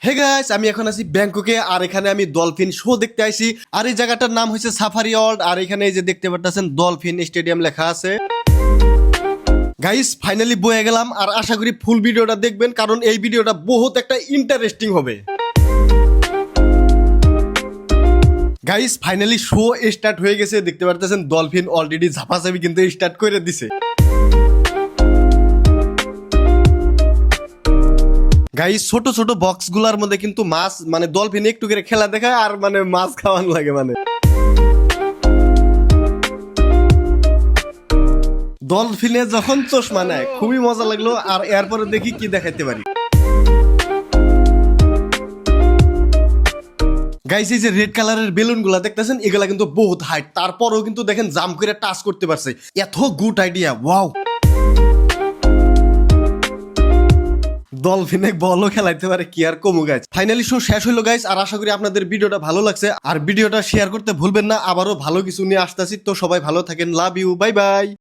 Hey guys, আমি এখন আছি ব্যাংককে। আর এখানে আমি ডলফিন শো দেখতে আইছি। আর এই জায়গাটার নাম হচ্ছে সাফারি ওয়ার্ল্ড। আর এখানে এই যে দেখতে পাচ্ছেন ডলফিন স্টেডিয়াম লেখা আছে। গাইস, ফাইনালি বয়ে গেলাম। আর আশা করি ফুল ভিডিওটা দেখবেন, কারণ এই ভিডিওটা বহুত একটা ইন্টারেস্টিং হবে। গাইস, ফাইনালি শো স্টার্ট হয়ে গেছে। দেখতে পারতেছেন ডলফিন অলরেডি ঝাপাঝাপি কিন্তু স্টার্ট করে দিছে। গাইস, ছোট ছোট বক্স গুলার মধ্যে কিন্তু মাছ, মানে ডলফিন একটু করে খেলা দেখায় আর মানে মাছ খাওয়ান লাগে। মানে ডলফিনে যখন চশমা নেয় খুবই মজা লাগলো। আর এরপরে দেখি কি দেখাইতে পারি। গাইস, এই যে রেড কালারের বেলুন গুলা দেখতেছেন, এগুলা কিন্তু বহুত হাইট। তারপরেও কিন্তু দেখেন জাম্প করে টাচ করতে পারছে। এত গুড আইডিয়া, ওয়াও। ডলফিনে বলও খেলাইতে পারে, কি আর কমু গাইস। ফাইনালি শো শেষ হলো গাইস। আর আশা করি আপনাদের ভিডিওটা ভালো লাগছে। আর ভিডিওটা শেয়ার করতে ভুলবেন না। আবারও ভালো কিছু নিয়ে আসতেছি। তো সবাই ভালো থাকেন, লাভ ইউ, বাই বাই।